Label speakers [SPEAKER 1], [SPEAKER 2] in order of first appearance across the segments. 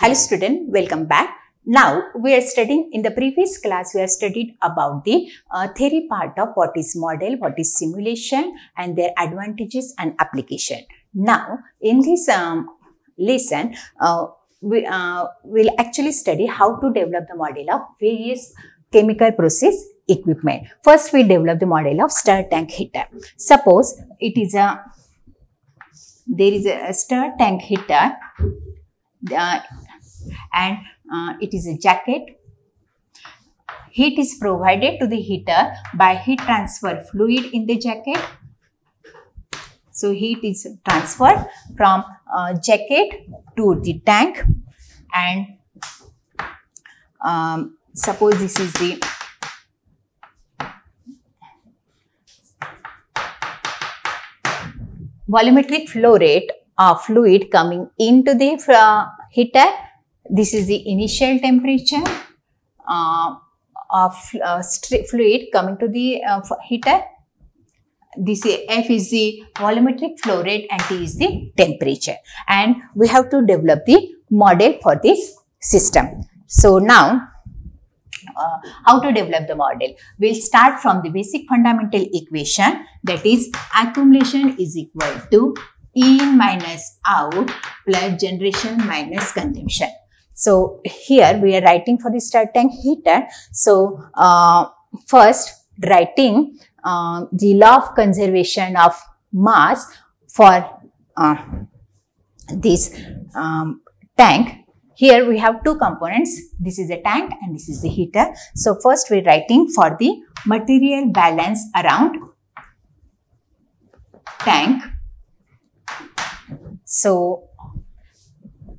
[SPEAKER 1] Hello student, welcome back. Now we are studying, in the previous class we have studied about the theory part of what is model, what is simulation and their advantages and application. Now in this lesson we will actually study how to develop the model of various chemical process equipment. First we develop the model of stir tank heater. Suppose it is there is a stir tank heater and it is a jacket. Heat is provided to the heater by heat transfer fluid in the jacket. So heat is transferred from jacket to the tank, and suppose this is the volumetric flow rate of fluid coming into the heater. This is the initial temperature of fluid coming to the heater. This F is the volumetric flow rate and T is the temperature. And we have to develop the model for this system. So now, how to develop the model? We'll start from the basic fundamental equation, that is accumulation is equal to in minus out plus generation minus consumption. So here we are writing for the stir tank heater. So first writing the law of conservation of mass for this tank. Here we have two components. This is a tank and this is the heater. So first we are writing for the material balance around tank. So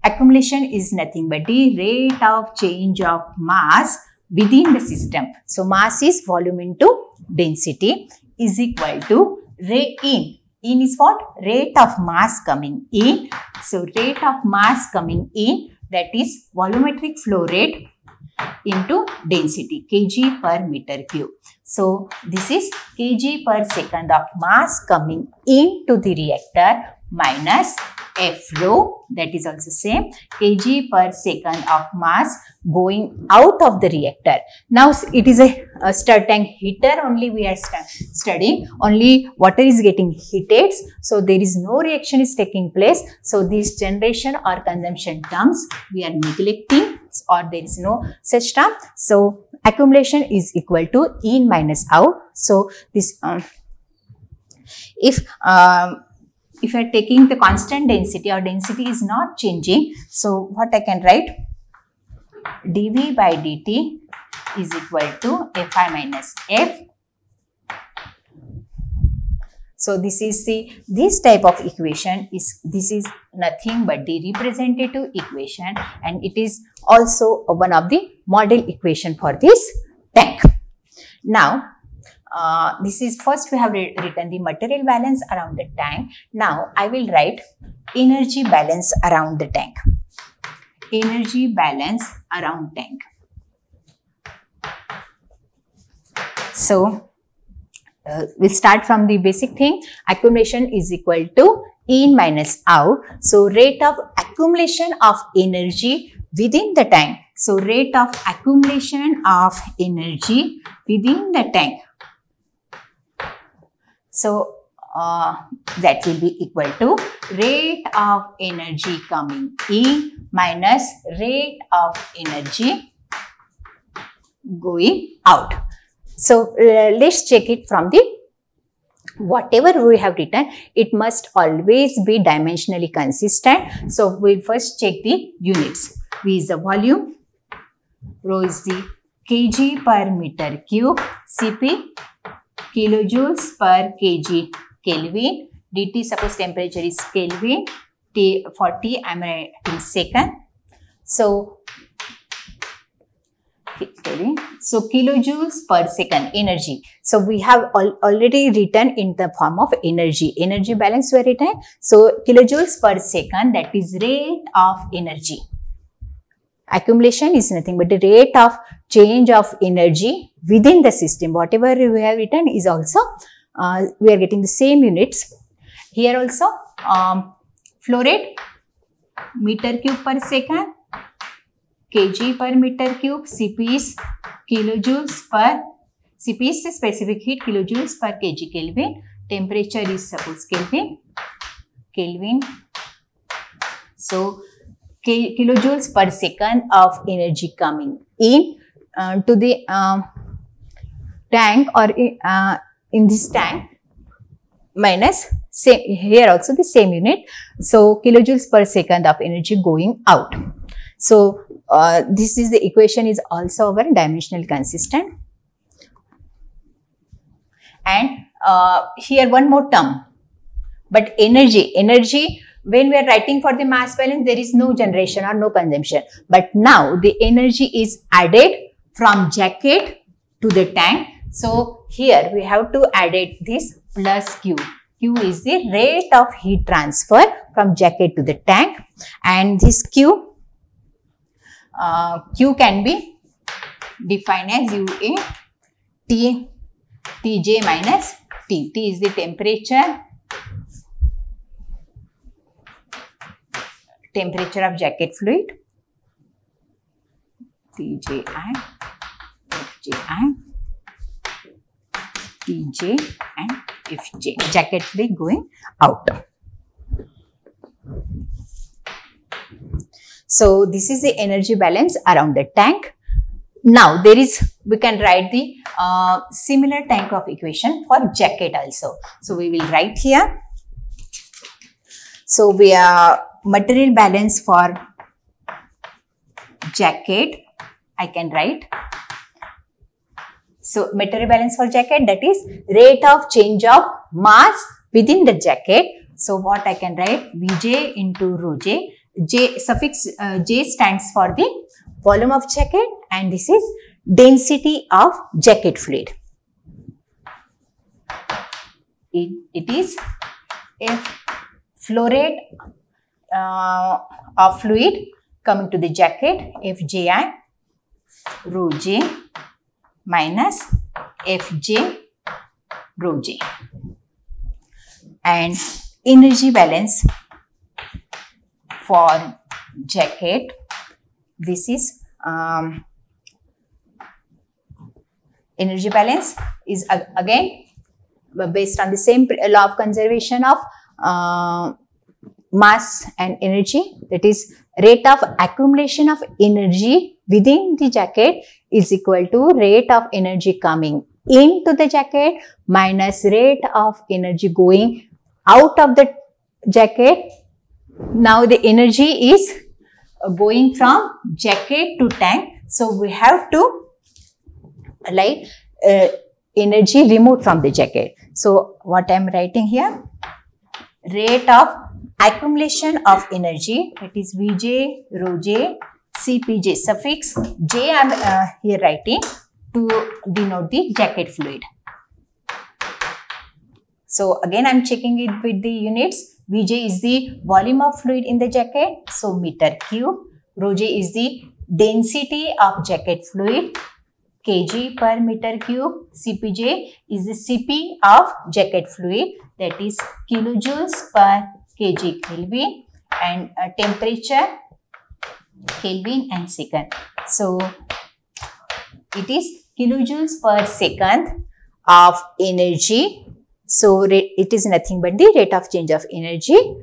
[SPEAKER 1] accumulation is nothing but the rate of change of mass within the system. So mass is volume into density is equal to rate in. In is what? Rate of mass coming in. So rate of mass coming in, that is volumetric flow rate into density, kg per meter cube. So this is kg per second of mass coming into the reactor minus F rho, that is also same, kg per second of mass going out of the reactor. Now it is a stir tank heater only we are studying, only water is getting heated, so there is no reaction is taking place. So this generation or consumption terms we are neglecting, or there is no such term. So accumulation is equal to in minus out. So this if you are taking the constant density or density is not changing, so what I can write? dV by dt is equal to Fi minus F. So this is this type of equation is, this is nothing but the representative equation, and it is also one of the model equation for this tank. Now this is first we have written the material balance around the tank. Now I will write energy balance around the tank. Energy balance around tank. So we'll start from the basic thing. Accumulation is equal to in minus out. So rate of accumulation of energy within the tank. So rate of accumulation of energy within the tank. So that will be equal to rate of energy coming in minus rate of energy going out. So let's check it from the whatever we have written, it must always be dimensionally consistent. So we'll first check the units. V is the volume, rho is the kg per meter cube, Cp kilojoules per kg Kelvin, dt suppose temperature is Kelvin, T for T I am writing second. So kilojoules per second energy. So we have already written in the form of energy. Energy balance we are written. So kilojoules per second, that is rate of energy. Accumulation is nothing but the rate of change of energy within the system. Whatever we have written is also we are getting the same units. Here also flow rate meter cube per second, kg per meter cube, Cp is kilojoules per, Cp is the specific heat, kilojoules per kg Kelvin, temperature is suppose Kelvin. So kilojoules per second of energy coming in to the tank, or in this tank, minus same, here also the same unit. So kilojoules per second of energy going out. So this is the equation is also our dimensional consistent. And here one more term, but energy, when we are writing for the mass balance, there is no generation or no consumption. But now the energy is added from jacket to the tank. So here we have to add this plus Q. Q is the rate of heat transfer from jacket to the tank, and this Q can be defined as UA Tj minus T. T is the temperature of jacket fluid, Tji, Fji, Tj and Fj, jacket fluid going out. So this is the energy balance around the tank. Now there is, we can write the similar tank of equation for jacket also. So we will write here. So we are material balance for jacket, I can write. So material balance for jacket, that is rate of change of mass within the jacket. So what I can write, Vj into rho j. J suffix J stands for the volume of jacket, and this is density of jacket fluid. It is if flow rate of fluid coming to the jacket, Fji rho j minus Fj rho j. And energy balance for jacket, this is energy balance is again based on the same law of conservation of mass and energy, that is rate of accumulation of energy within the jacket is equal to rate of energy coming into the jacket minus rate of energy going out of the jacket. Now the energy is going from jacket to tank, so we have to like energy removed from the jacket. So what I am writing here, rate of accumulation of energy, that is Vj rho j Cpj, suffix j I am here writing to denote the jacket fluid. So again I am checking it with the units. Vj is the volume of fluid in the jacket, so meter cube. Rho j is the density of jacket fluid, kg per meter cube. Cpj is the Cp of jacket fluid, that is kilojoules per kg Kelvin, and temperature Kelvin and second. So it is kilojoules per second of energy. So it is nothing but the rate of change of energy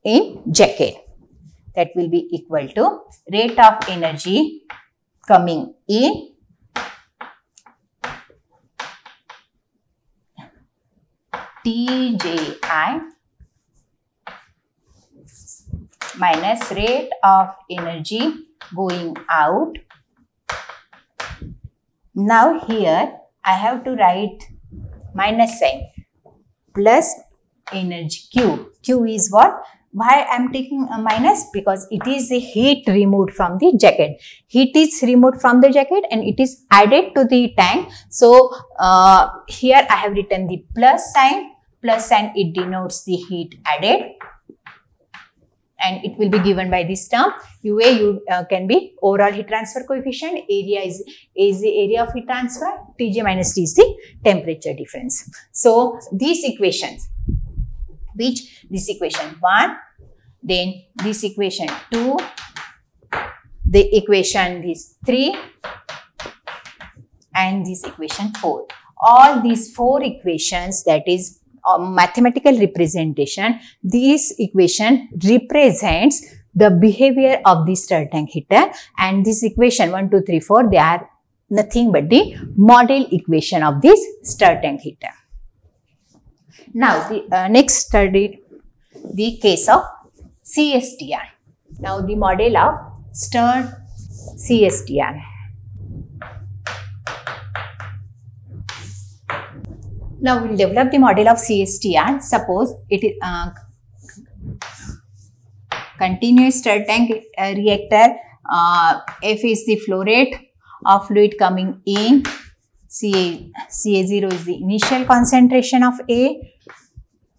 [SPEAKER 1] in jacket. That will be equal to rate of energy coming in Tji minus rate of energy going out. Now here I have to write minus sign plus energy Q. Q is what? Why I am taking a minus? Because it is the heat removed from the jacket. Heat is removed from the jacket and it is added to the tank. So here I have written the plus sign. Plus sign, it denotes the heat added, and it will be given by this term. UA can be overall heat transfer coefficient. Area is the area of heat transfer. Tj minus T is the temperature difference. So these equations, which this equation 1, then this equation 2, the equation is 3 and this equation 4. All these 4 equations, that is mathematical representation, this equation represents the behavior of the stir tank heater, and this equation 1, 2, 3, 4, they are nothing but the model equation of this stir tank heater. Now the next study the case of CSTR. Now the model of stirred CSTR. Now we'll develop the model of CSTR. Suppose it is continuous stir tank reactor. F is the flow rate of fluid coming in. Ca0 is the initial concentration of A.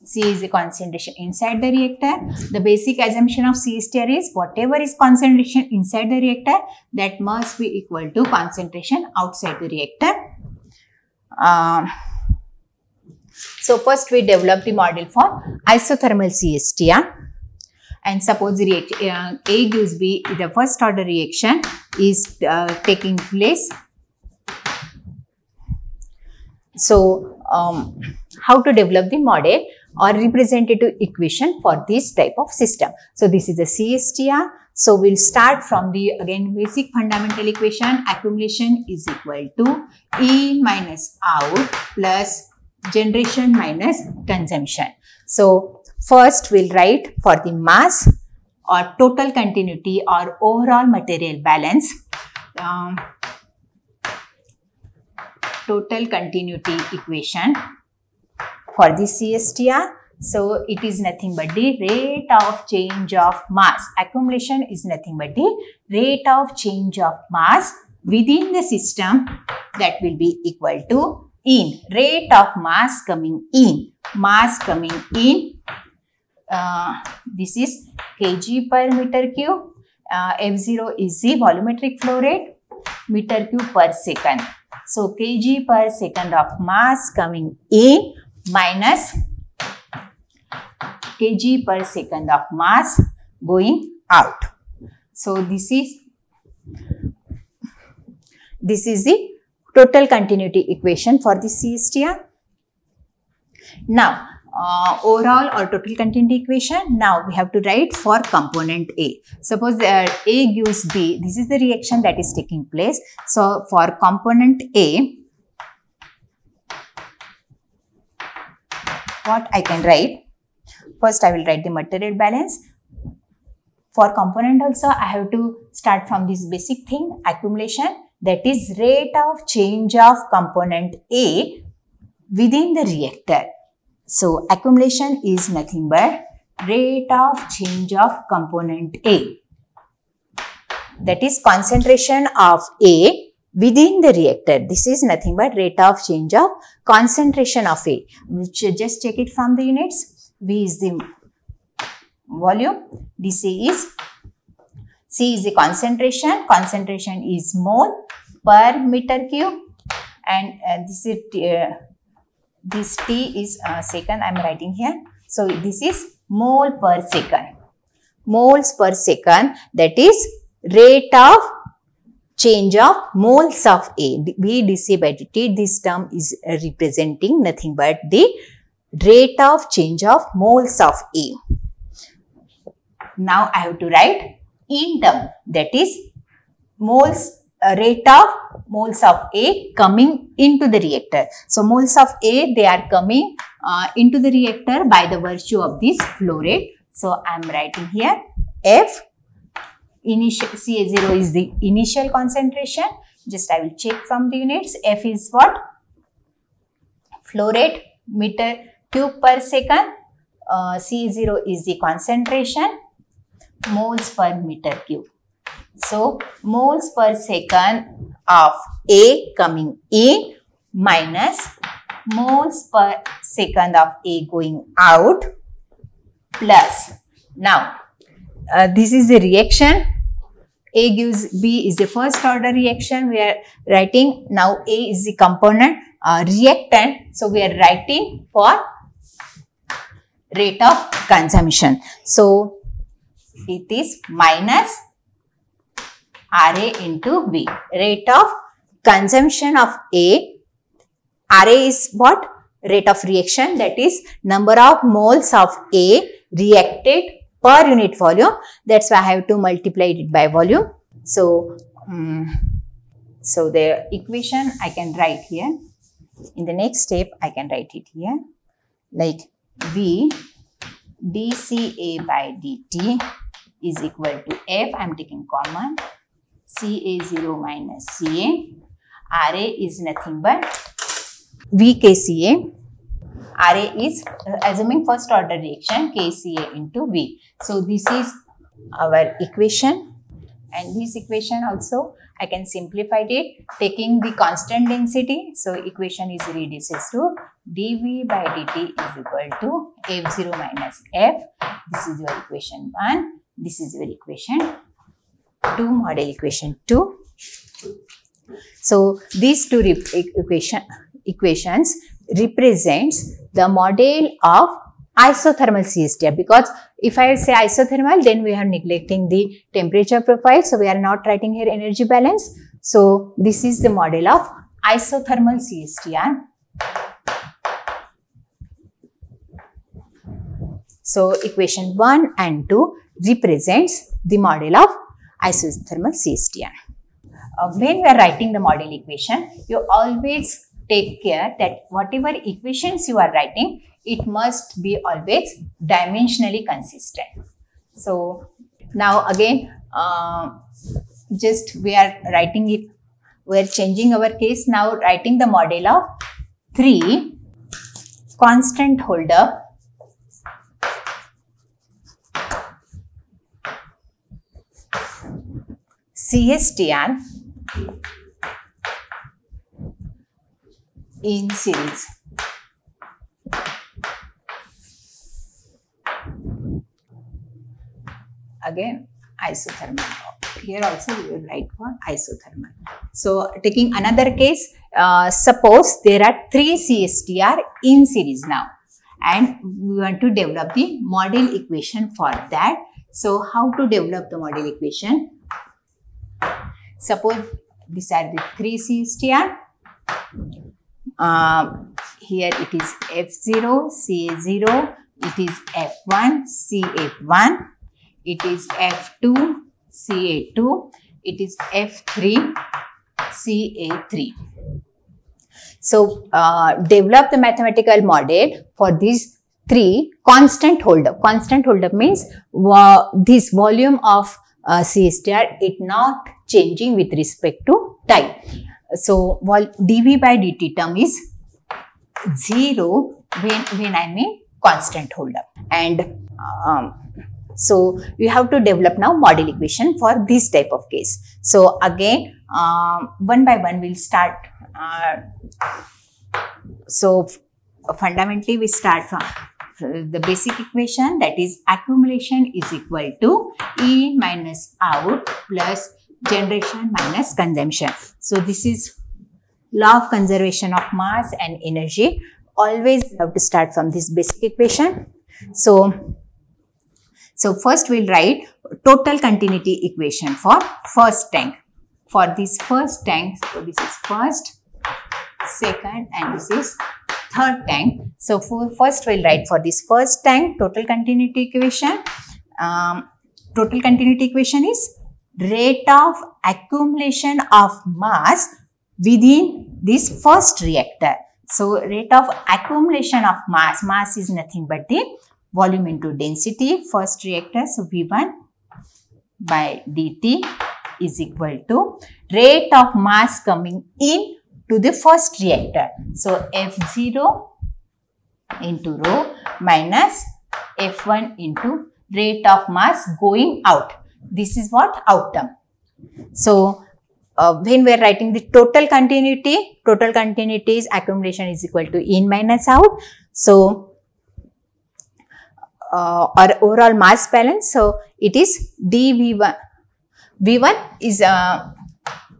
[SPEAKER 1] C is the concentration inside the reactor. The basic assumption of CSTR is whatever is concentration inside the reactor, that must be equal to concentration outside the reactor. So first we develop the model for isothermal CSTR. And suppose the reaction A gives B, the first order reaction is taking place. So how to develop the model or representative equation for this type of system? So this is the CSTR. So we'll start from the again basic fundamental equation. Accumulation is equal to in minus out plus generation minus consumption. So first we'll write for the mass or total continuity or overall material balance. Total continuity equation for the CSTR. So it is nothing but the rate of change of mass. Accumulation is nothing but the rate of change of mass within the system, that will be equal to in rate of mass coming in. Mass coming in, this is kg per meter cube. F0 is the volumetric flow rate, meter cube per second. So kg per second of mass coming in minus kg per second of mass going out. So this is the total continuity equation for the CSTR. Now overall or total continuity equation, now we have to write for component A. Suppose A gives B, this is the reaction that is taking place. So for component A, what I can write? First I will write the material balance. For component also I have to start from this basic thing, accumulation, that is rate of change of component A within the reactor. So accumulation is nothing but rate of change of component A, that is concentration of A within the reactor. This is nothing but rate of change of concentration of A, which just check it from the units. V is the volume, DC is, C is the concentration, concentration is mole per meter cube, and this is this T is second I am writing here. So this is mole per second. Moles per second, that is rate of change of moles of A. V dC by dt, this term is representing nothing but the rate of change of moles of A. Now I have to write in term, that is moles, rate of moles of A coming into the reactor. So moles of A, they are coming into the reactor by the virtue of this flow rate. So I am writing here F, initial Ca0 is the initial concentration. Just I will check from the units. F is what? Flow rate meter cube per second. C0 is the concentration, moles per meter cube. So moles per second of A coming in minus moles per second of A going out plus. Now this is the reaction. A gives B is the first order reaction. We are writing now A is the component reactant. So we are writing for rate of consumption. So it is minus RA into V. Rate of consumption of A. RA is what? Rate of reaction, that is number of moles of A reacted per unit volume. That's why I have to multiply it by volume. So, so the equation I can write here. In the next step, I can write it here like V dCA by dt is equal to F. I am taking common. CA0 minus CA. RA is nothing but VKCA. RA is assuming first order reaction KCA into V. So this is our equation, and this equation also I can simplify it taking the constant density. So equation is reduces to dV by dt is equal to F0 minus F. This is your equation 1. This is your equation 2, model equation 2. So these two equations represents the model of isothermal CSTR, because if I say isothermal, then we are neglecting the temperature profile. So we are not writing here energy balance. So this is the model of isothermal CSTR. So equation 1 and 2 represents the model of isothermal CSTR. When we are writing the model equation, you always take care that whatever equations you are writing, it must be always dimensionally consistent. So now again, just we are writing it, we are changing our case now, writing the model of 3 constant holdup CSTR in series. Again, isothermal. Here also we will write for isothermal. So taking another case, suppose there are 3 CSTR in series now, and we want to develop the model equation for that. So how to develop the model equation? Suppose these are the 3 CSTR. Here it is F0, CA0, it is F1, CF1, it is F2, CA2, it is F3, CA3. So, develop the mathematical model for these 3 constant holdup. Constant holdup means this volume of CSTR is not changing with respect to time. So, dV by dt term is 0 when I mean constant holdup. And so, you have to develop now model equation for this type of case. So, again one by one we will start. So, fundamentally we start from the basic equation, that is accumulation is equal to in minus out plus generation minus consumption. So this is law of conservation of mass and energy. Always have to start from this basic equation. So first we'll write total continuity equation for first tank. For this first tank, so this is first, second, and this is third tank. So first we'll write for this first tank total continuity equation. Total continuity equation is rate of accumulation of mass within this first reactor. So rate of accumulation of mass is nothing but the volume into density, first reactor. So V1 by dt is equal to rate of mass coming in to the first reactor. So F0 into rho minus F1 into rate of mass going out. This is what outcome. So when we are writing the total continuity is accumulation is equal to in minus out. So our overall mass balance, so it is dV1. V1 is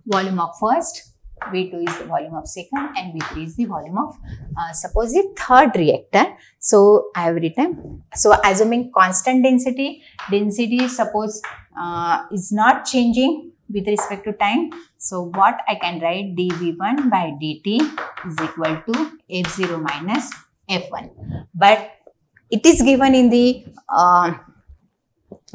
[SPEAKER 1] volume of first, V2 is the volume of second, and V3 is the volume of suppose the third reactor. So I have written, so assuming constant density suppose is not changing with respect to time. So what I can write, dv1 by dt is equal to f0 minus f1. But it is given in the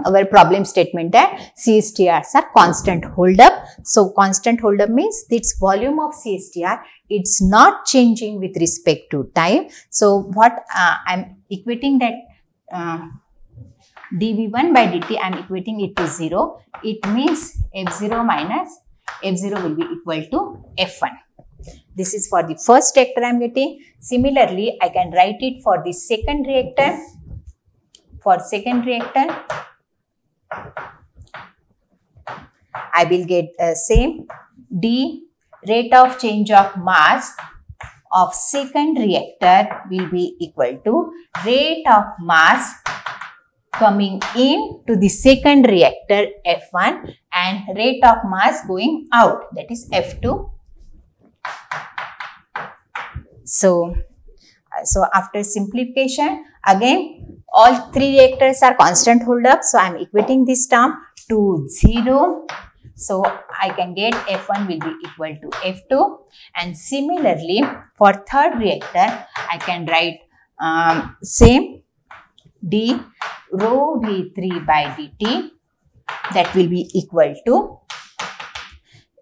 [SPEAKER 1] our problem statement that CSTRs are constant hold up. So constant hold up means its volume of CSTR, it's not changing with respect to time. So what I'm equating that dv1 by dt, I'm equating it to 0. It means f0 minus f0 will be equal to f1. This is for the first reactor I'm getting. Similarly, I can write it for the second reactor. For second reactor, I will get same d rate of change of mass of second reactor will be equal to rate of mass coming in to the second reactor F1 and rate of mass going out, that is F2. So after simplification, again all three reactors are constant hold up. So I am equating this term to 0. So I can get F1 will be equal to F2. And similarly for third reactor, I can write same d rho v3 by dt, that will be equal to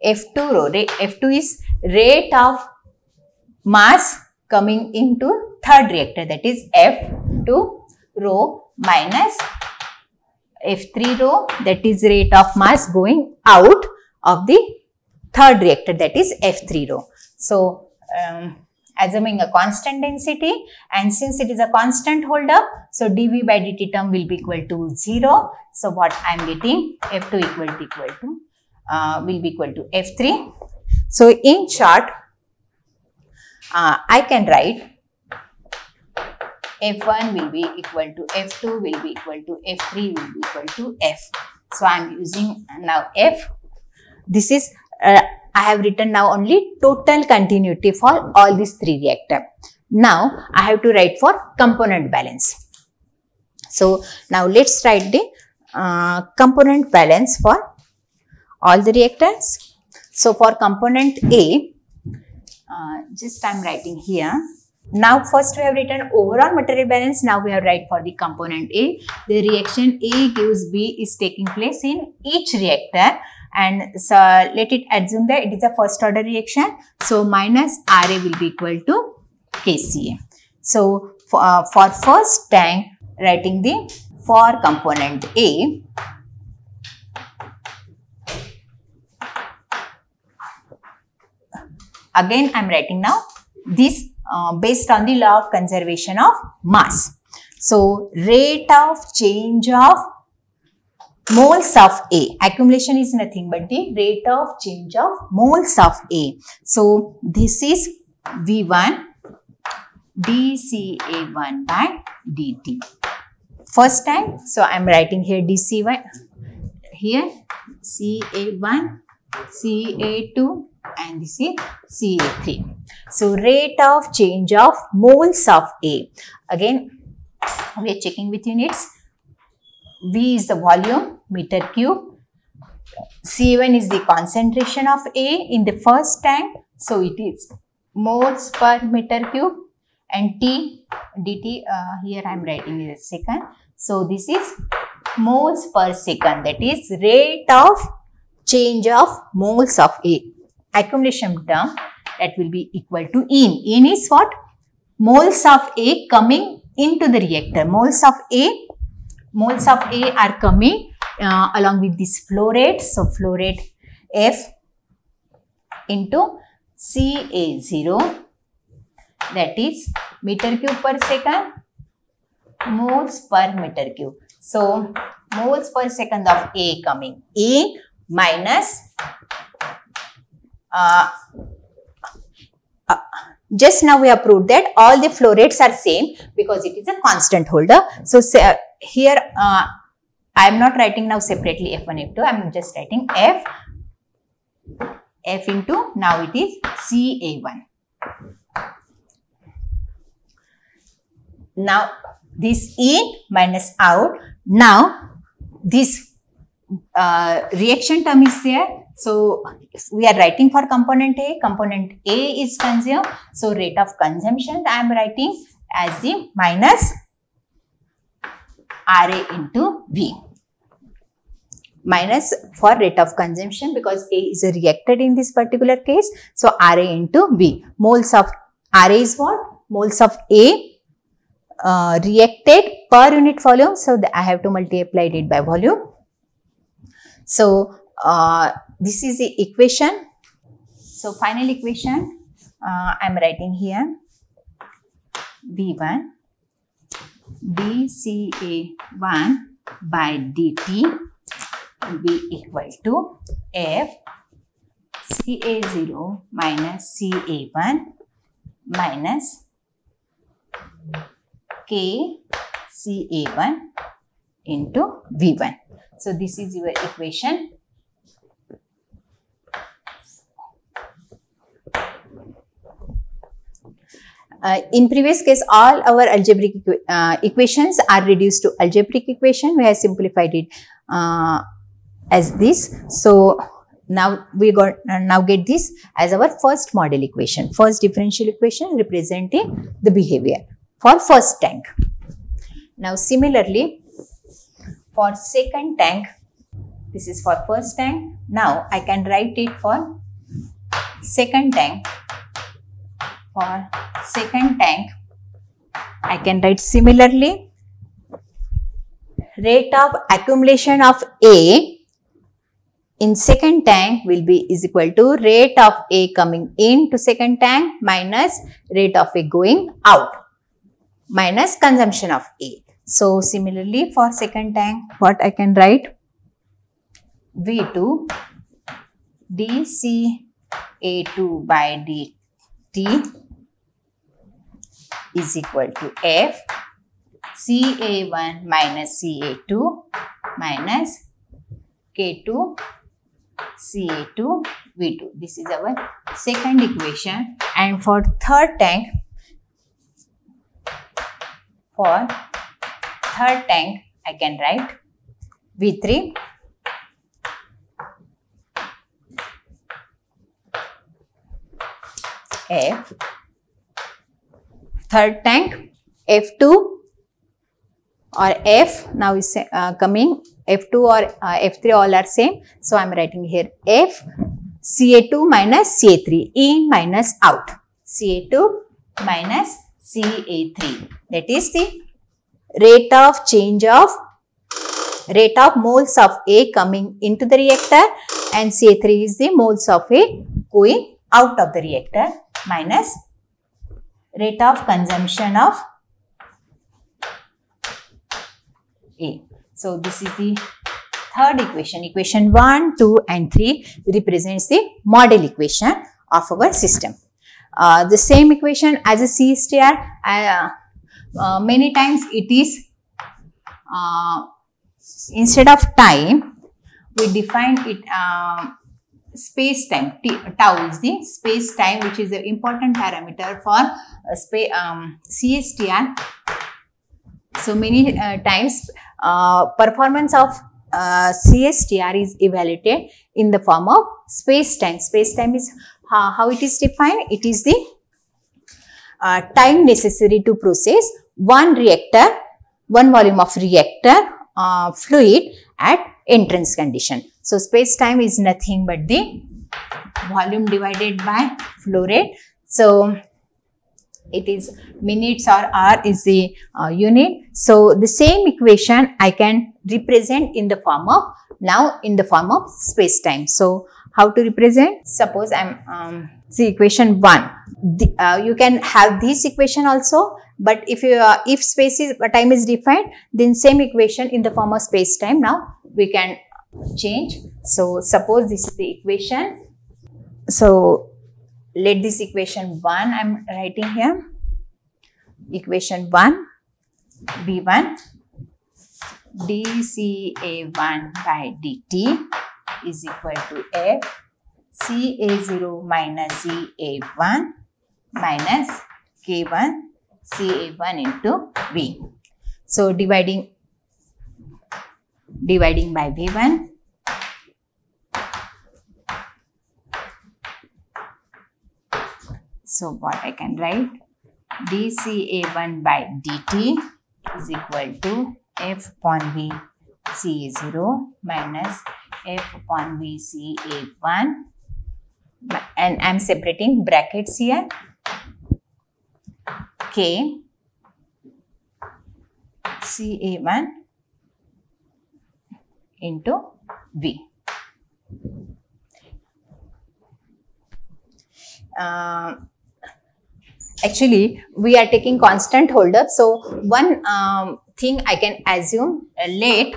[SPEAKER 1] F2 rho. F2 is rate of mass coming into third reactor, that is F2 rho minus F3 rho, that is rate of mass going out of the third reactor, that is F3 rho. So assuming a constant density, and since it is a constant hold up, so dv by dt term will be equal to 0. So what I am getting, F2 will be equal to F3. So in short, I can write F1 will be equal to F2 will be equal to F3 will be equal to F. So I am using now F. This is I have written now only total continuity for all these three reactors. Now I have to write for component balance. So now let's write the component balance for all the reactors. So for component A, just I am writing here. Now first we have written overall material balance. Now we have write for the component A. The reaction A gives B is taking place in each reactor. And so let it assume that it is a first order reaction. So minus RA will be equal to KCA. So for first tank, writing the for component A, again I am writing now this based on the law of conservation of mass. So rate of change of moles of A. Accumulation is nothing but the rate of change of moles of A. So this is V1 dCA1 by dt. First time, so I am writing here dC1, here CA1, CA2 and this is CA3. So rate of change of moles of A. Again, we are checking with units. V is the volume, meter cube. C1 is the concentration of A in the first tank. So it is moles per meter cube. And T, dt, here I am writing in a second. So this is moles per second. That is rate of change of moles of A. Accumulation term, that will be equal to in. In is what? Moles of A coming into the reactor. Moles of A are coming along with this flow rate. So flow rate F into CA0, that is meter cube per second, moles per meter cube. So moles per second of A coming in minus just now we have proved that all the flow rates are same because it is a constant holder. So here I am not writing now separately F1, F2. I am just writing F into, now it is CA1. Now this in minus out. Now this reaction term is there. So if we are writing for component A is consumed. So rate of consumption I am writing as the minus RA into V. Minus for rate of consumption because A is a reactor in this particular case. So RA into V. Moles of RA is what? Moles of A reacted per unit volume. So I have to multiply it by volume. So this is the equation. So final equation I am writing here V1 dCA1 by dt will be equal to F CA0 minus CA1 minus K CA1 into V1. So this is your equation. In previous case, all our algebraic equations are reduced to algebraic equation. We have simplified it as this. So now we get this as our first model equation, first differential equation representing the behavior for first tank. Now similarly for second tank, this is for first tank. Now I can write it for second tank. For second tank, I can write similarly. Rate of accumulation of A in second tank will be is equal to rate of A coming into second tank minus rate of A going out minus consumption of A. So similarly for second tank, what I can write? V2 dCA2 by dt is equal to F CA1 minus CA2 minus K2 CA2 V2. This is our second equation. And for third tank, I can write V3 F. Third tank, F2 or F now is coming, F2 or F3 all are same. So I am writing here F CA2 minus CA3, in minus out, CA2 minus CA3. That is the rate of change of rate of moles of A coming into the reactor, and CA3 is the moles of A going out of the reactor minus rate of consumption of A. So this is the third equation. Equation 1, 2 and 3 represents the model equation of our system. The same equation as a C star, many times it is instead of time we define it space time. Tau is the space time, which is an important parameter for CSTR. So many times performance of CSTR is evaluated in the form of space time. Space time is how it is defined. It is the time necessary to process one volume of reactor fluid at entrance condition. So space time is nothing but the volume divided by flow rate. So it is minutes, or R is the unit. So the same equation I can represent in the form of space time. So how to represent? Suppose I am the equation 1. You can have this equation also, but if time is defined, then same equation in the form of space time now we can change. So suppose this is the equation. So let this equation 1 I am writing here. Equation 1, V1 dCA1 by dt is equal to F CA0 minus CA1 minus K1 CA1 into V. So dividing by V1, So what I can write? dCA1 by dt is equal to F upon V CA0 minus F upon V CA1, and I am separating brackets here. K CA1 into V. Actually, we are taking constant holdup. So, one thing I can assume, let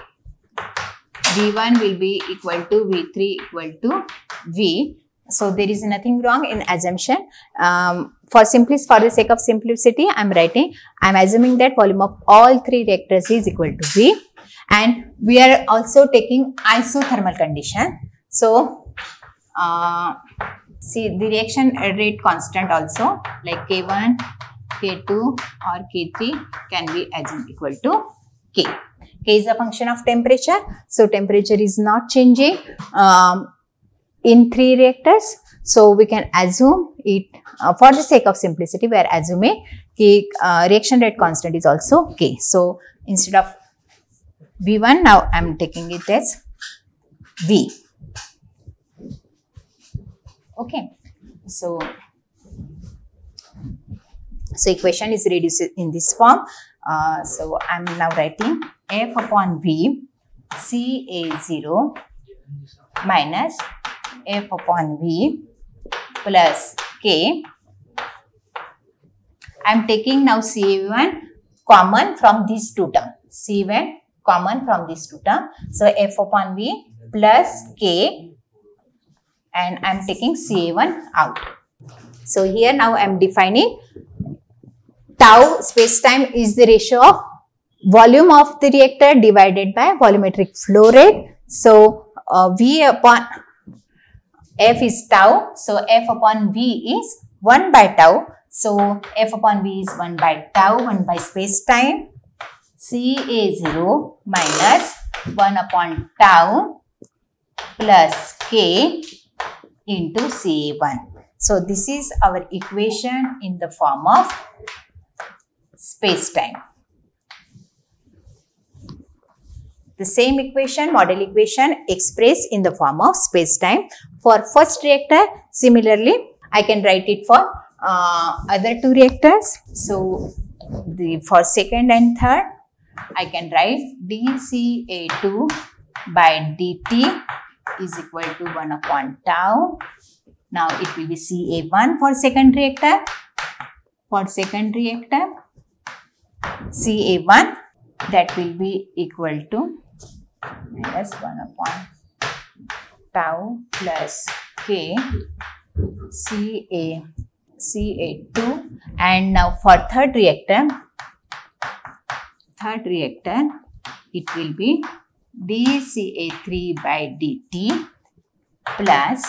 [SPEAKER 1] V1 will be equal to V3 equal to V. So, there is nothing wrong in assumption. For the sake of simplicity, I am assuming that volume of all three reactors is equal to V, and we are also taking isothermal condition. So, see the reaction rate constant also, like K1, K2 or K3 can be assumed equal to K. K is a function of temperature. So, temperature is not changing in three reactors. So, we can assume it, for the sake of simplicity, we are assuming K, reaction rate constant is also K. So, instead of V1, now I am taking it as V. Okay. So equation is reduced in this form. So, I am now writing F upon V CA0 minus F upon V plus K. I am taking now CA1 common from these two terms. C1 common from these two terms. So, F upon V plus K, and I am taking CA1 out. So, here now I am defining tau space-time is the ratio of volume of the reactor divided by volumetric flow rate. So, V upon F is tau. So, F upon V is 1 by tau. So, F upon V is 1 by tau, 1 by space-time. CA0 minus 1 upon tau plus K into CA1. So, this is our equation in the form of space-time. The same equation, model equation, expressed in the form of space-time for first reactor. Similarly, I can write it for other two reactors. So, for second and third, I can write dCA2 by dt is equal to 1 upon tau. Now, it will be CA1 for second reactor. For second reactor, CA1, that will be equal to minus 1 upon tau plus K CA2. And now, for third reactor, it will be dCA3 by dt plus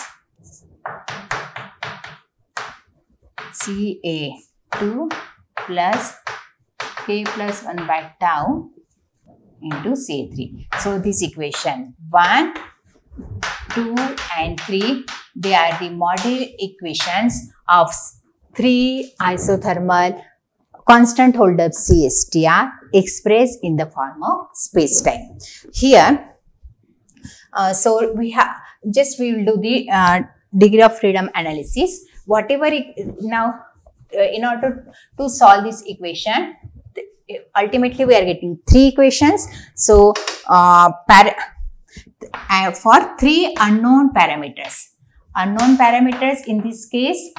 [SPEAKER 1] CA2 plus K plus 1 by tau into CA3. So, this equation 1, 2 and 3, they are the model equations of three isothermal constant holdup CSTR expressed in the form of space-time. Here, so we will do the degree of freedom analysis. Whatever now, in order to solve this equation, ultimately we are getting three equations. So, for three unknown parameters. Unknown parameters in this case,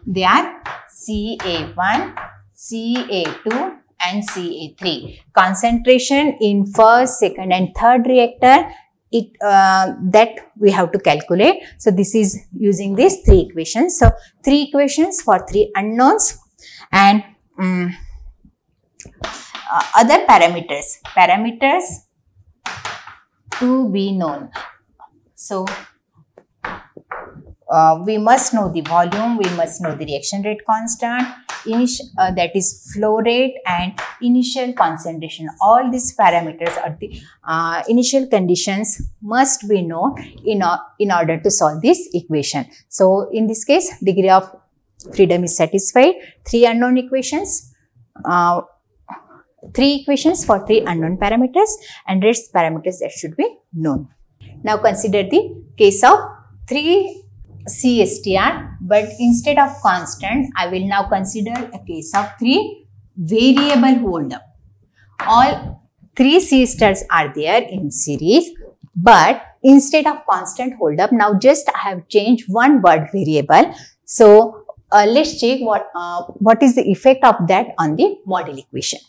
[SPEAKER 1] they are CA1, CA2 and CA3. Concentration in first, second and third reactor, that we have to calculate. So, this is using these three equations. So, three equations for three unknowns, and other parameters to be known. So, we must know the volume, we must know the reaction rate constant, that is flow rate and initial concentration. All these parameters are the initial conditions must be known in order to solve this equation. So, in this case, degree of freedom is satisfied. 3 unknown equations, 3 equations for 3 unknown parameters and rest parameters that should be known. Now consider the case of 3 CSTR, but instead of constant, I will now consider a case of 3 variable holdup. All 3 CSTRs are there in series, but instead of constant holdup, now just I have changed one word variable. So let's check what is the effect of that on the model equation.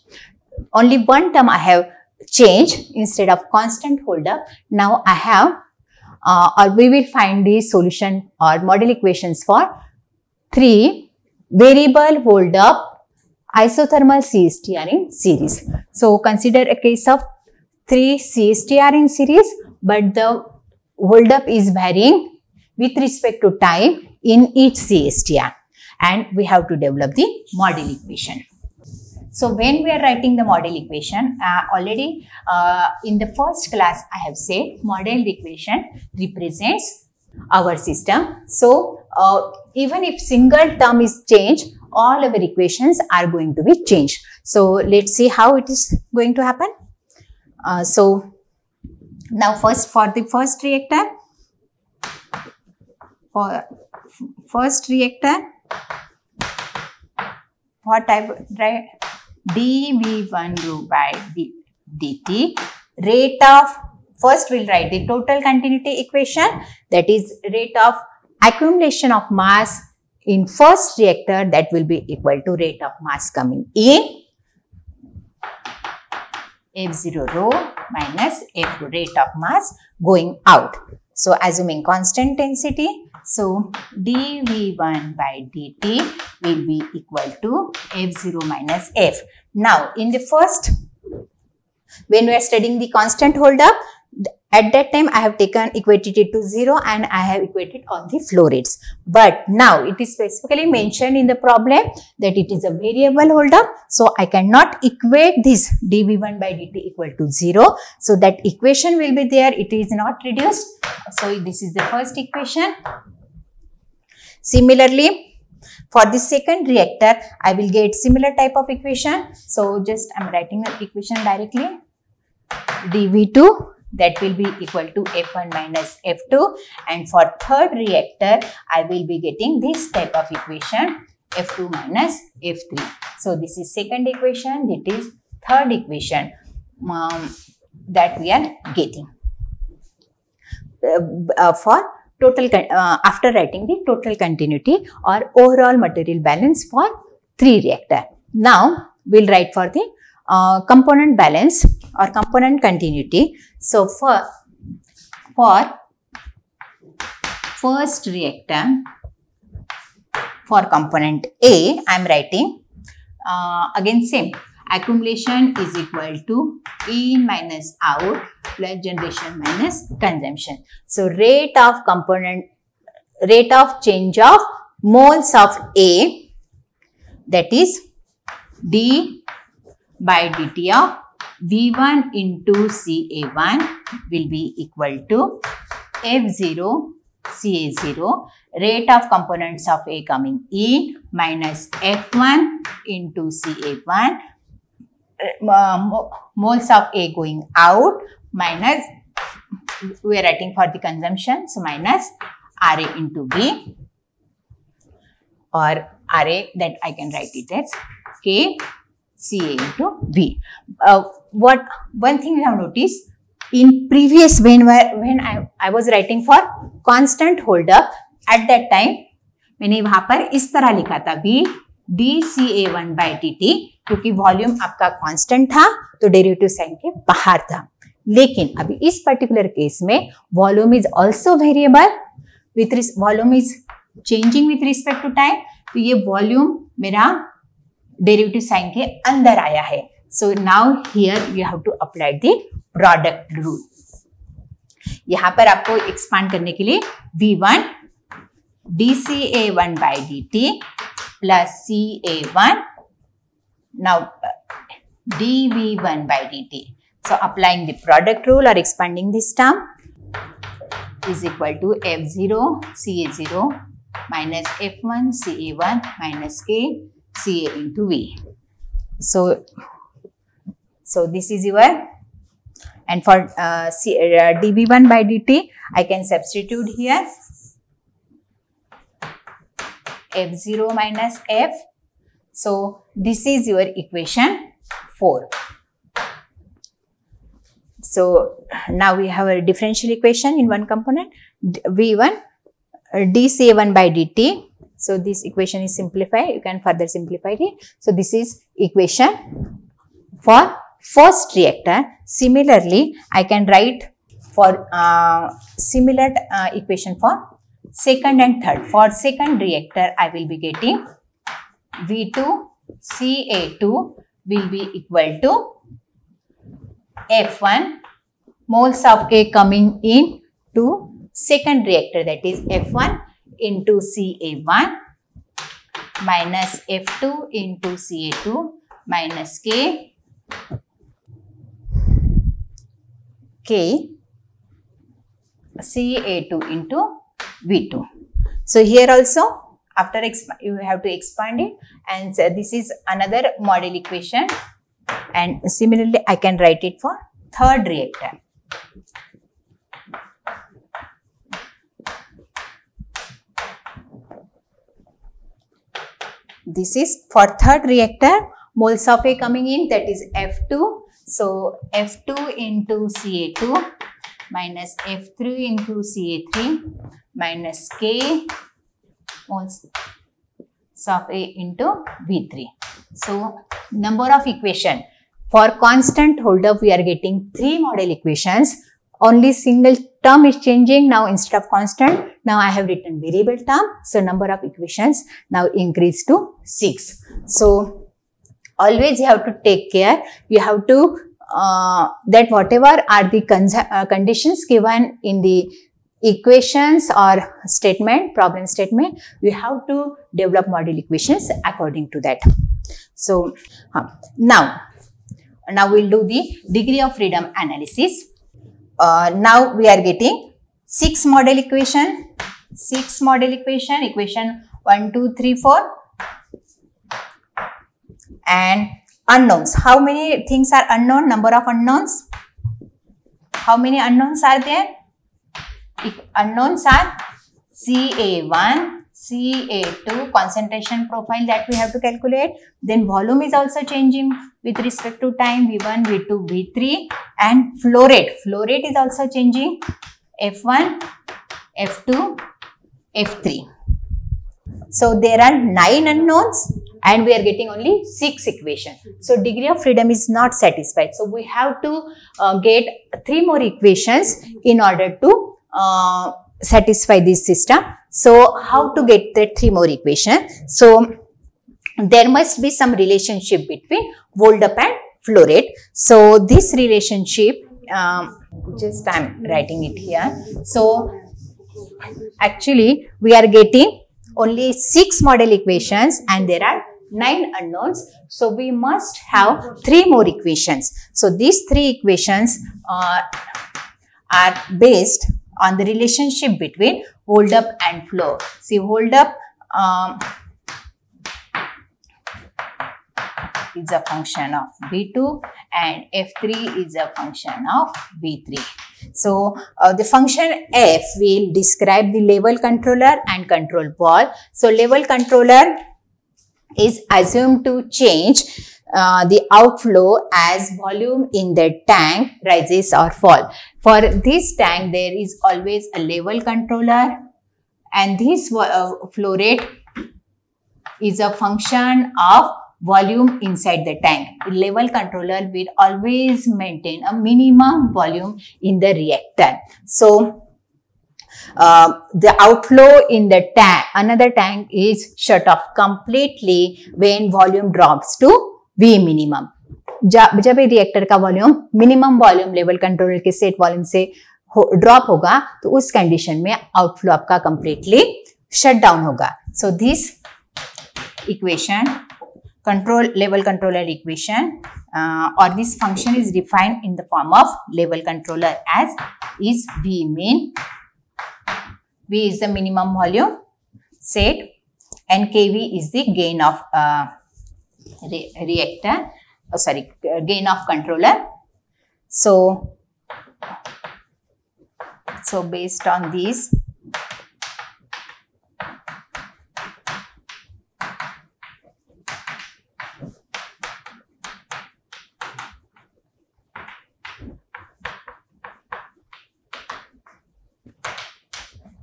[SPEAKER 1] Only one term I have changed instead of constant holdup. Now I have or we will find the solution or model equations for 3 variable holdup isothermal CSTR in series. So consider a case of 3 CSTR in series, but the holdup is varying with respect to time in each CSTR, and we have to develop the model equation. So when we are writing the model equation, already in the first class I have said model equation represents our system. So even if single term is changed, all our equations are going to be changed. So let's see how it is going to happen. So now first for the first reactor, what I write? dV1 rho by dt, rate of, first we'll write the total continuity equation, that is rate of accumulation of mass in first reactor, that will be equal to rate of mass coming in, F0 rho minus F rate of mass going out. So assuming constant density, so dV1 by dt will be equal to F0 minus F. Now in the first, when we are studying the constant holdup, at that time I have taken equated it to 0 and I have equated on the flow rates. But now it is specifically mentioned in the problem that it is a variable holdup. So I cannot equate this dV1 by dt equal to 0. So that equation will be there. It is not reduced. So this is the first equation. Similarly, for the second reactor, I will get similar type of equation. So just I am writing the equation directly. dV2, that will be equal to F1 minus F2, and for third reactor I will be getting this type of equation, F2 minus F3. So this is second equation, it is third equation that we are getting for total after writing the total continuity or overall material balance for 3 reactor. Now we'll write for the component balance or component continuity. So for first reactor, for component A, I am writing again same, accumulation is equal to in minus out plus generation minus consumption. So rate of change of moles of A, that is d by dt of V1 into CA1 will be equal to F0 CA0, rate of components of A coming in minus F1 into CA1, moles of A going out minus, we are writing for the consumption, so minus RA into V, or RA that I can write it as K CA into V. One thing you have noticed, in previous when I was writing for constant holdup, at that time मैंने वहाँ पर इस तरह लिखा था V dCA1 by dt, क्योंकि volume आपका constant था तो डेरिवेटिव साइन के बाहर था. लेकिन अभी इस पर्टिकुलर केस में volume is also variable, volume is changing with respect to time, तो ये वॉल्यूम मेरा डेरिवेटिव साइन के अंदर आया है. So now here you have to apply the product rule. यहां पर आपको एक्सपांड करने के लिए V1 dCA1 by dt plus CA1 now dV1 by dt. So applying the product rule or expanding this term is equal to F0 CA0 minus F1 Ca1 minus K Ca into V. So this is your, and for dV1 by dt, I can substitute here F0 minus F. So this is your equation 4. So now we have a differential equation in one component, V1 dCA1 by dt. So this equation is simplified. You can further simplify it. So this is equation for first reactor. Similarly, I can write for similar equation for second and third. For second reactor, I will be getting V2 Ca2 will be equal to F1 moles of A coming in to second reactor, that is F1 into Ca1 minus F2 into Ca2 minus K Ca2 into V2. So here also after you have to expand it, and so this is another model equation, and similarly I can write it for third reactor. This is for third reactor, moles of A coming in, that is F2. So F2 into Ca2 minus F3 into Ca3 minus K moles of A into V3. So number of equation for constant holdup, we are getting 3 model equations. Only single term is changing. Now instead of constant, now I have written variable term. So number of equations now increased to 6. So always you have to take care. You have to that whatever are the conditions given in the equations or statement, problem statement, we have to develop model equations according to that. So now we'll do the degree of freedom analysis. Now we are getting 6 model equation, equation 1, 2, 3, 4, and unknowns. How many things are unknown? Number of unknowns. How many unknowns are there? Unknowns are Ca1, Ca2, concentration profile that we have to calculate. Then volume is also changing with respect to time, V1, V2, V3, and flow rate. Flow rate is also changing, F1, F2, F3. So there are 9 unknowns and we are getting only 6 equations. So degree of freedom is not satisfied. So we have to get 3 more equations in order to satisfy this system. So how to get the 3 more equations? So there must be some relationship between hold up and flow rate. So this relationship, just I am writing it here. So actually we are getting only 6 model equations and there are 9 unknowns. So we must have 3 more equations. So these 3 equations are based on the relationship between hold up and flow. See, hold up is a function of V2 and F3 is a function of V3. So the function F will describe the level controller and control ball. So level controller is assumed to change the outflow as volume in the tank rises or fall. For this tank, there is always a level controller, and this flow rate is a function of volume inside the tank. The level controller will always maintain a minimum volume in the reactor. So the outflow in the tank, another tank, is shut off completely when volume drops to V minimum. जब reactor का volume minimum volume level controller के set volume से drop होगा तो उस condition में outflow आपका completely shut down होगा. So this equation control level controller equation or this function is defined in the form of level controller as is V min. V is the minimum volume. set, and kV is the gain of gain of controller. So based on these,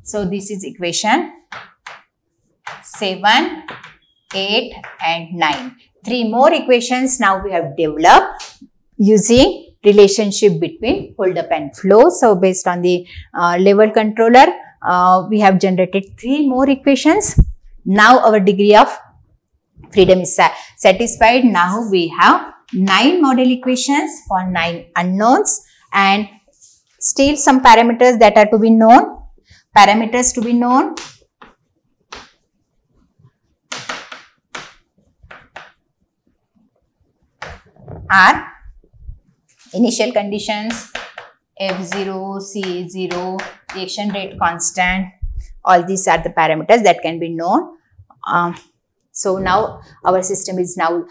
[SPEAKER 1] so this is equation 7, 8 and 9. 3 more equations now we have developed using relationship between hold up and flow. So based on the level controller, we have generated 3 more equations. Now our degree of freedom is satisfied. Now we have 9 model equations for 9 unknowns, and still some parameters that are to be known. Parameters to be known are initial conditions, F0, CA0, reaction rate constant. All these are the parameters that can be known. So now our system is now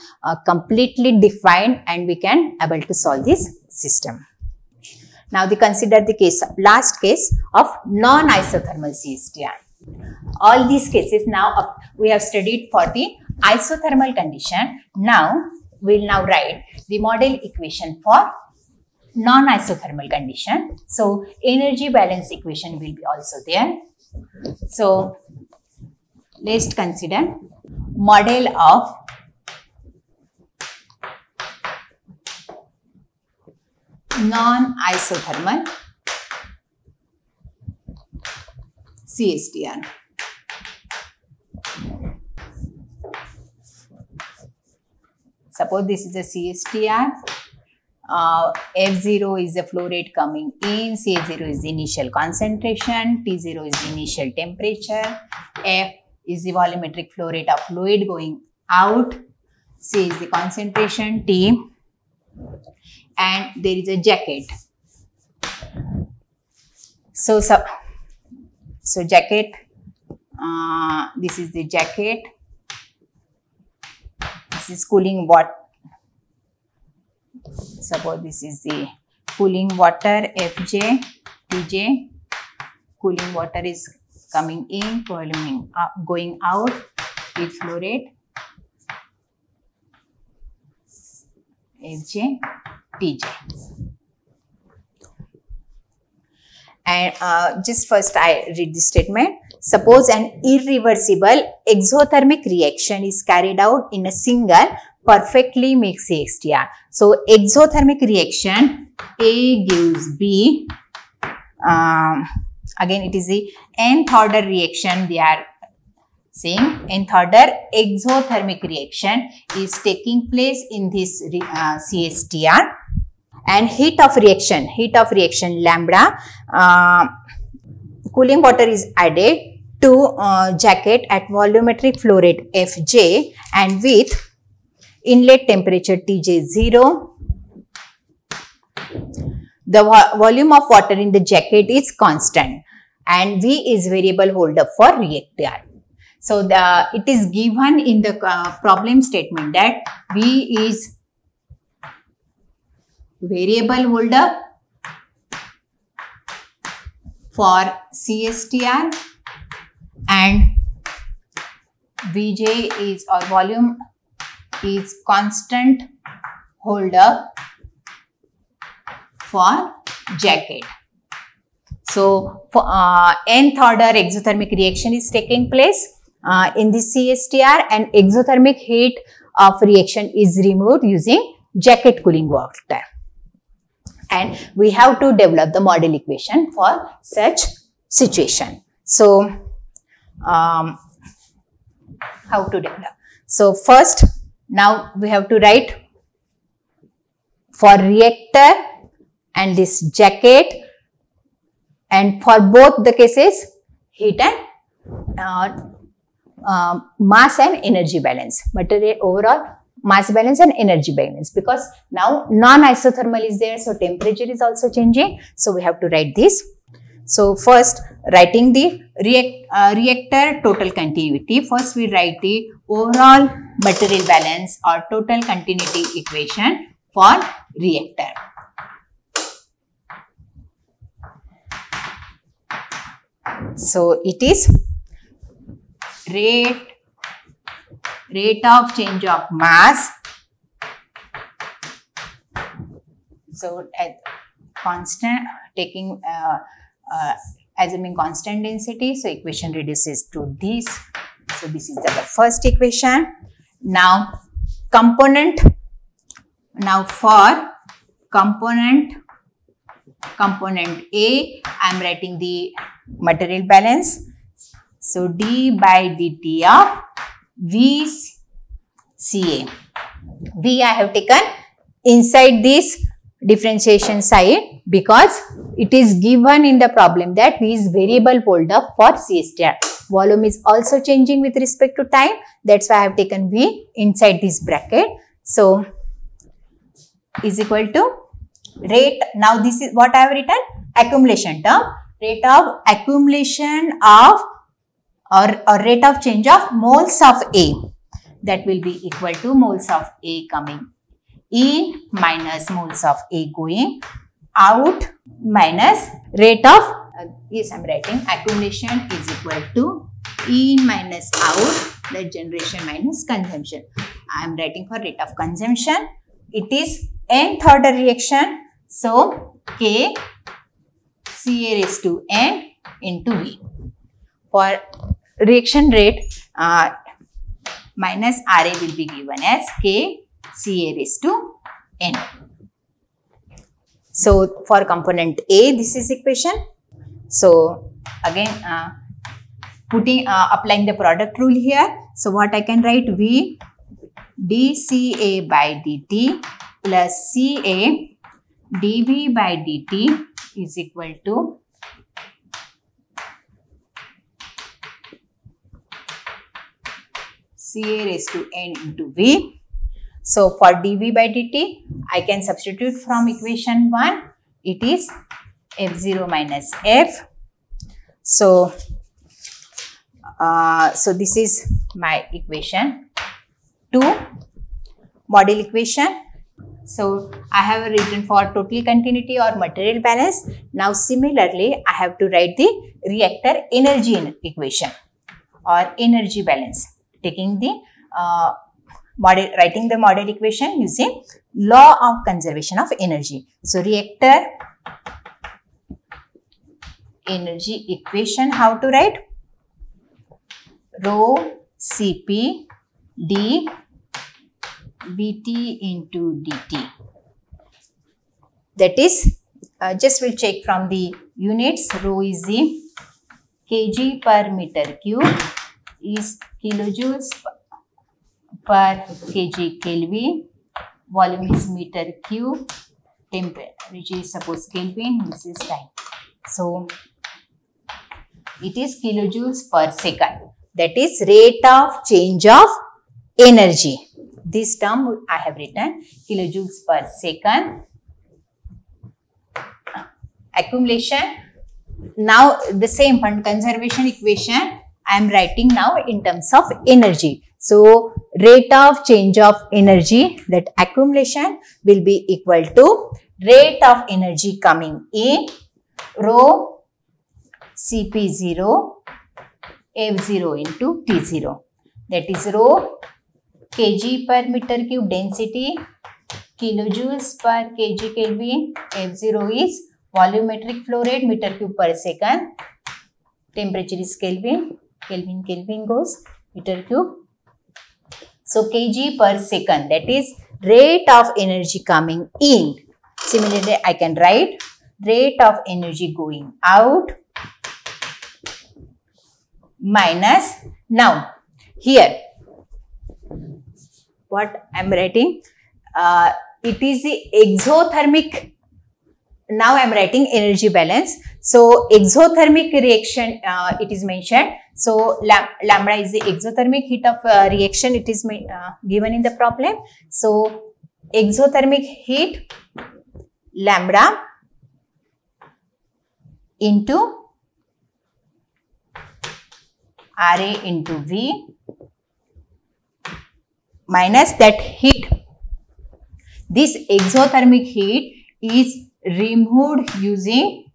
[SPEAKER 1] completely defined, and we can able to solve this system. Now consider the last case of non-isothermal CSTR. All these cases now we have studied for the isothermal condition. Now we will now write the model equation for non-isothermal condition. So energy balance equation will be also there. So let's consider model of non-isothermal CSTR. Suppose this is a CSTR. F0 is the flow rate coming in, CA0 is the initial concentration, T0 is the initial temperature, F is the volumetric flow rate of fluid going out, C is the concentration, T, and there is a jacket. So jacket, this is the jacket, this is cooling water. Suppose this is the cooling water, Fj, Tj, cooling water is coming in, going out, heat flow rate, Fj, Tj. And just first I read the statement. Suppose an irreversible exothermic reaction is carried out in a single perfectly mixed CSTR. So exothermic reaction, A gives B. Again it is the nth order reaction they are saying. Nth order exothermic reaction is taking place in this CSTR, and heat of reaction lambda, cooling water is added to jacket at volumetric flow rate Fj and with inlet temperature Tj 0. The volume of water in the jacket is constant and V is variable hold up for reactor. So it is given in the problem statement that V is variable hold up for CSTR and Vj is, or volume is, constant hold up for jacket. So for nth order exothermic reaction is taking place in the CSTR, and exothermic heat of reaction is removed using jacket cooling water. And we have to develop the model equation for such situation. So how to develop? So first, now we have to write for reactor and this jacket, and for both the cases heat and mass and energy balance, material overall mass balance and energy balance, because now non-isothermal is there, so temperature is also changing. So we have to write this. So first, writing the reactor total continuity. First, we write the overall material balance or total continuity equation for reactor. So it is rate of change of mass. So at constant, taking assuming constant density, so equation reduces to this. So this is the first equation. Now component. Now for component A, I am writing the material balance. So d by dt of VCA. V I have taken inside this differentiation side because it is given in the problem that V is variable hold up for CSTR. Volume is also changing with respect to time. That's why I have taken V inside this bracket. So is equal to rate. Now this is what I have written, accumulation term. Rate of accumulation of or rate of change of moles of A. That will be equal to moles of A coming in minus moles of A going out minus rate of, yes, I am writing accumulation is equal to in minus out, that generation minus consumption. I am writing for rate of consumption. It is nth order reaction. So K Ca raised to n into V. For reaction rate, minus Ra will be given as K Ca raised to n. So for component A, this is equation. So again applying the product rule here. So what I can write, V dCA by dt plus Ca dV by dt is equal to Ca raised to n into V. So for dV by dt, I can substitute from equation 1. It is F0 minus F. So this is my equation 2, model equation. So I have written for total continuity or material balance. Now similarly, I have to write the reactor energy equation or energy balance, taking the writing the model equation using law of conservation of energy. So reactor energy equation, how to write? Rho Cp d Vt into dt. That is, just we'll check from the units. Rho is the kg per meter cube, is kilojoules per kg Kelvin, volume is meter cube, temperature which is suppose Kelvin, this is time. So it is kilojoules per second. That is rate of change of energy. This term I have written kilojoules per second. Accumulation. Now the same conservation equation I am writing now in terms of energy. So rate of change of energy, that accumulation will be equal to rate of energy coming in rho Cp0 F0 into T0. That is rho kg per meter cube density, kilojoules per kg Kelvin, F0 is volumetric flow rate meter cube per second, temperature is Kelvin, Kelvin goes meter cube. So kg per second, that is rate of energy coming in. Similarly, I can write rate of energy going out minus, now here what I am writing, it is the exothermic. Now I am writing energy balance. So exothermic reaction it is mentioned. So lambda is the exothermic heat of reaction, it is given in the problem. So exothermic heat lambda into Ra into V minus that heat. This exothermic heat is removed using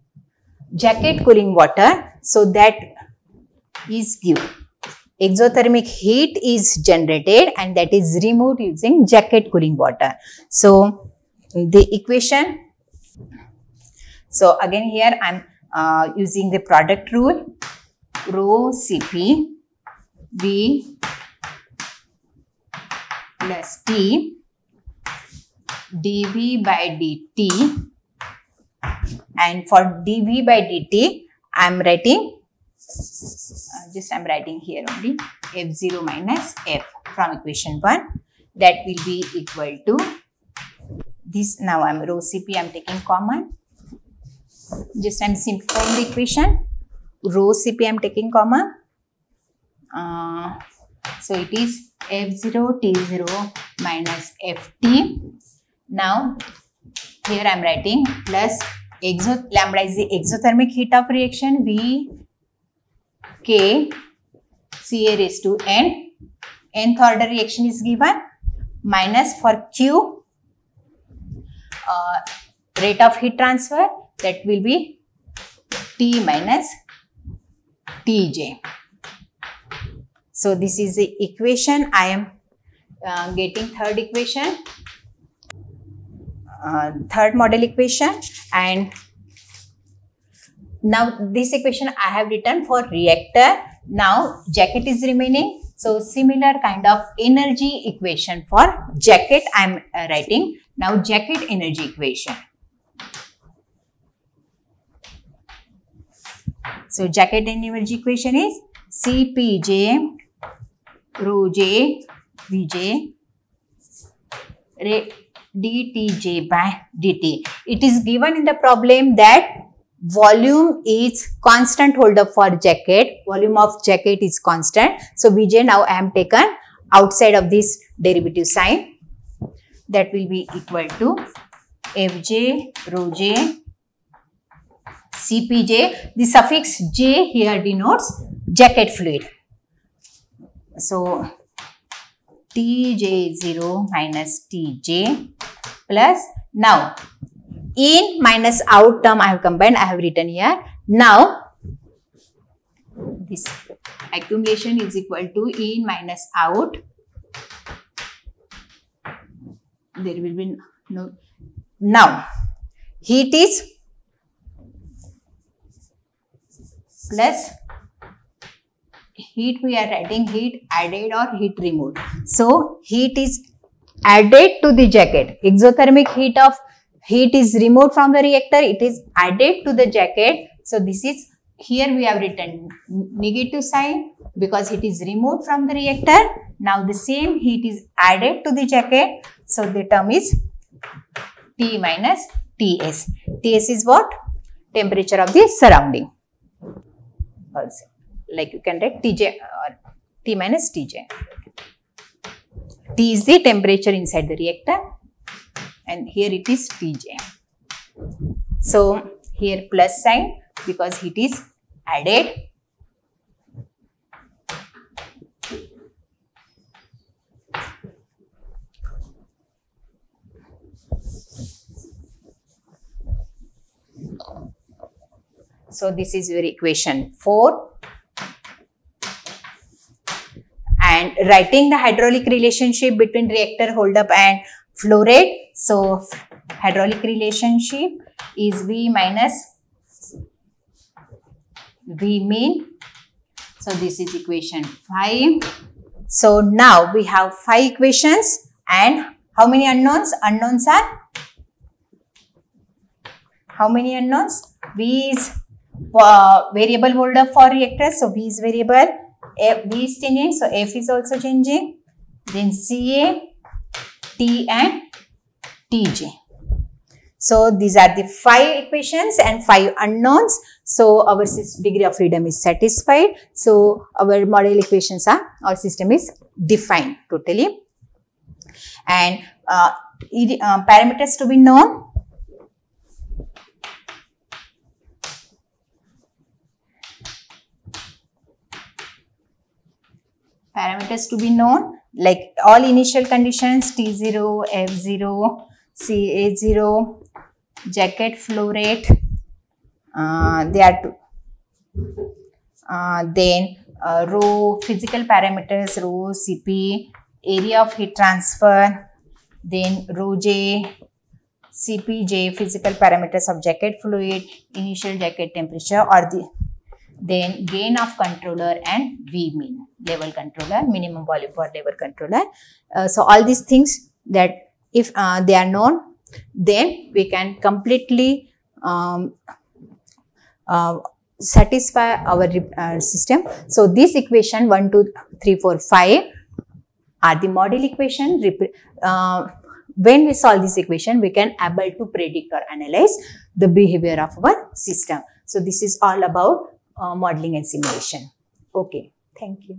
[SPEAKER 1] jacket cooling water. So that is given. Exothermic heat is generated and that is removed using jacket cooling water. So the equation. So again here I am using the product rule. Rho Cp V plus T dV by dt, and for dV by dt I am writing I am writing here only F0 minus F from equation 1, that will be equal to this. Now I am rho Cp I am taking common, just I am simplifying the equation. Rho Cp I am taking common, so it is F0 T0 minus Ft. Now here I am writing plus lambda is the exothermic heat of reaction, V K Ca raised to n, nth order reaction is given, minus for Q rate of heat transfer, that will be T minus Tj. So this is the equation. I am getting third equation, third model equation, and now this equation I have written for reactor. Now jacket is remaining. So similar kind of energy equation for jacket I am writing. Now jacket energy equation. So jacket energy equation is Cpj rho j Vj dTj by dt. It is given in the problem that volume is constant holder for jacket, volume of jacket is constant. So Vj now I am taken outside of this derivative sign, that will be equal to Fj rho j Cpj. The suffix j here denotes jacket fluid. So Tj0 minus Tj plus, now in minus out term I have combined, I have written here. Now this accumulation is equal to in minus out. There will be no. Now heat is plus heat, we are writing heat added or heat removed. So heat is added to the jacket. Exothermic heat is removed from the reactor, it is added to the jacket. So this is, here we have written negative sign because it is removed from the reactor. Now the same heat is added to the jacket. So the term is T minus Ts. Ts is what? Temperature of the surrounding. Also, like you can write Tj or T minus Tj. T is the temperature inside the reactor and here it is Tj. So here plus sign because heat is added. So this is your equation 4. And writing the hydraulic relationship between reactor holdup and flow rate. So hydraulic relationship is V minus V mean. So this is equation 5. So now we have 5 equations and how many unknowns? Unknowns are, how many unknowns? V is variable holdup for reactor. So V is variable. V is changing, so F is also changing. Then Ca, T and Tj. So these are the 5 equations and 5 unknowns. So our degree of freedom is satisfied. So our model equations are, our system is defined totally. And parameters to be known. Parameters to be known, like all initial conditions T0, F0, CA0, jacket flow rate, they are to, then rho, physical parameters, rho, Cp, area of heat transfer, then rho J, Cpj, physical parameters of jacket fluid, initial jacket temperature, or then gain of controller and V mean, level controller, minimum volume for level controller. So all these things that if they are known, then we can completely satisfy our system. So this equation 1, 2, 3, 4, 5 are the model equation. When we solve this equation, we can able to predict or analyze the behavior of our system. So this is all about modeling and simulation. Okay, thank you.